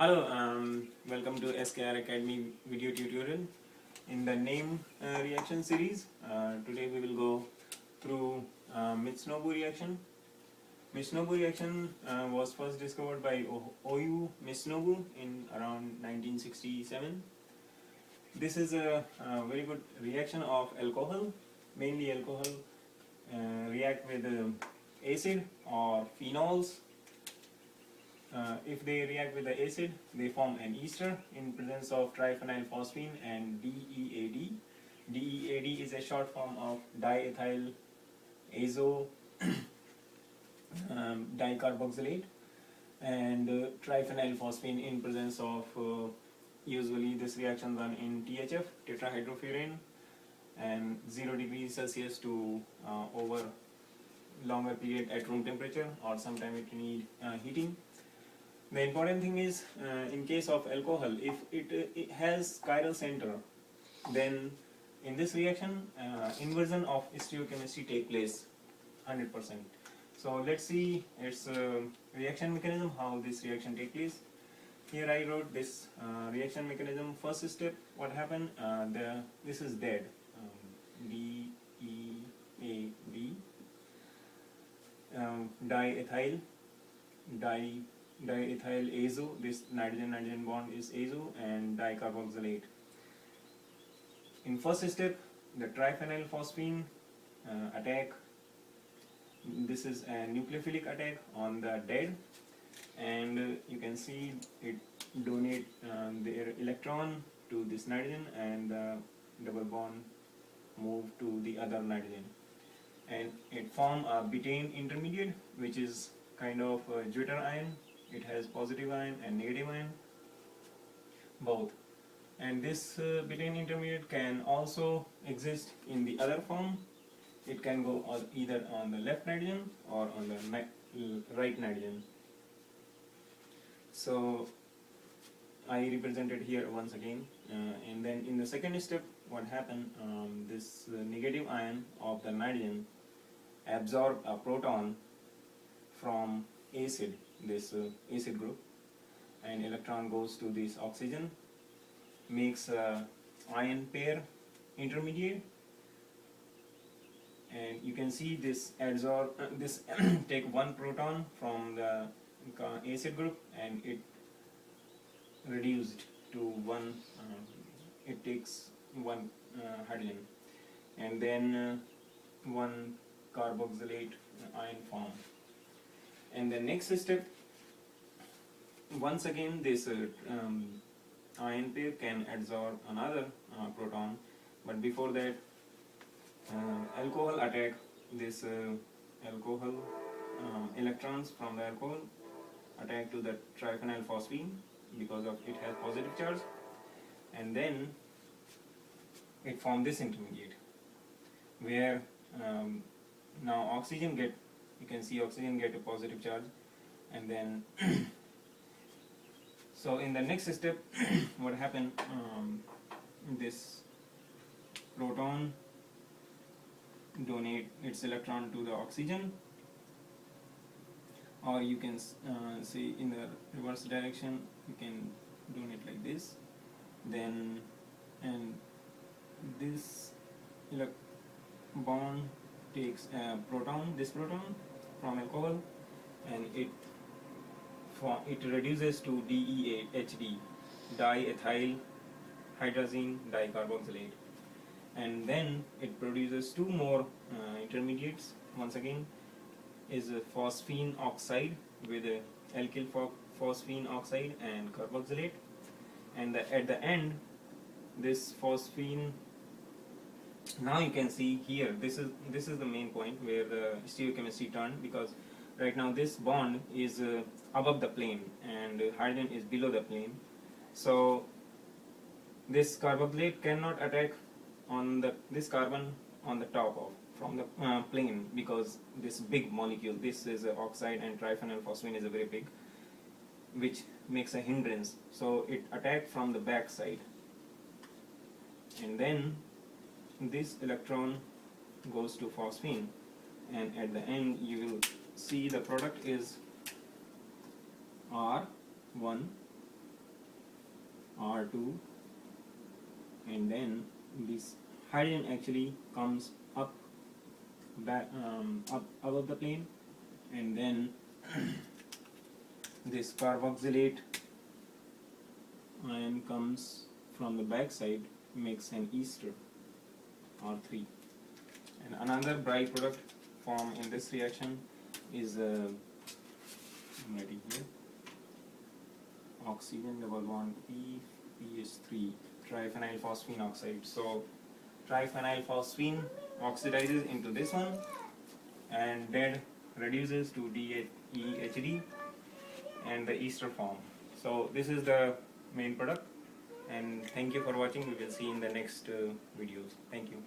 Hello, welcome to SKR Academy video tutorial. In the name reaction series, today we will go through Mitsunobu reaction. Mitsunobu reaction was first discovered by Oyu Mitsunobu in around 1967. This is a very good reaction of alcohol. Mainly alcohol react with acid or phenols. If they react with the acid, they form an ester in presence of triphenylphosphine and DEAD. DEAD is a short form of diethyl azo dicarboxylate, and triphenylphosphine in presence of usually this reaction done in THF, tetrahydrofuran, and 0 degrees Celsius to over longer period at room temperature, or sometime it need heating. The important thing is, in case of alcohol, if it has chiral center, then in this reaction, inversion of stereochemistry take place 100%. So let's see its reaction mechanism, how this reaction take place. Here I wrote this reaction mechanism. First step, what happened? This is dead. DEAD, diethyl azo. This nitrogen bond is azo, and dicarboxylate. In first step, the triphenylphosphine attack. This is a nucleophilic attack on the dead, and you can see it donate their electron to this nitrogen, and the double bond move to the other nitrogen, and it form a betaine intermediate, which is kind of a Jupiter ion. It has positive ion and negative ion both, and this betaine intermediate can also exist in the other form. It can go either on the left nitrogen or on the right nitrogen. So I represented here once again, and then in the second step, what happened? This negative ion of the nitrogen absorb a proton from acid, this acid group, and electron goes to this oxygen, makes a ion pair intermediate, and you can see this adsorb this take one proton from the acid group, and it reduced to one. It takes one hydrogen, and then one carboxylate ion form. And the next step, once again this ion pair can adsorb another proton, but before that, alcohol attack this alcohol electrons from the alcohol attack to the triphenylphosphine because of it has positive charge, and then it form this intermediate where now oxygen get, you can see oxygen get a positive charge, and then so in the next step what happened, this proton donate its electron to the oxygen, or you can say in the reverse direction, you can donate like this, then and this bond takes a proton, this proton from alcohol, and it reduces to DEHD, diethyl hydrazine dicarboxylate, and then it produces two more intermediates. Once again, is a phosphine oxide with a alkyl phosphine oxide and carboxylate, and at the end, this phosphine. Now you can see here, this is the main point where the stereochemistry turned, because right now this bond is above the plane and hydrogen is below the plane. So this carboxylate cannot attack on this carbon on the top of from the plane, because this big molecule, this is an oxide, and triphenylphosphine is a very big, which makes a hindrance. So it attacked from the back side, and then this electron goes to phosphine, and at the end you will see the product is R1 R2, and then this hydrogen actually comes up up above the plane, and then this carboxylate ion comes from the back side, makes an ester R3. And another byproduct formed in this reaction is I'm writing here, oxygen double bond PH3 triphenylphosphine oxide. So triphenylphosphine oxidizes into this one and then reduces to DEHD and the ester form. So this is the main product, and thank you for watching. We will see in the next videos. Thank you.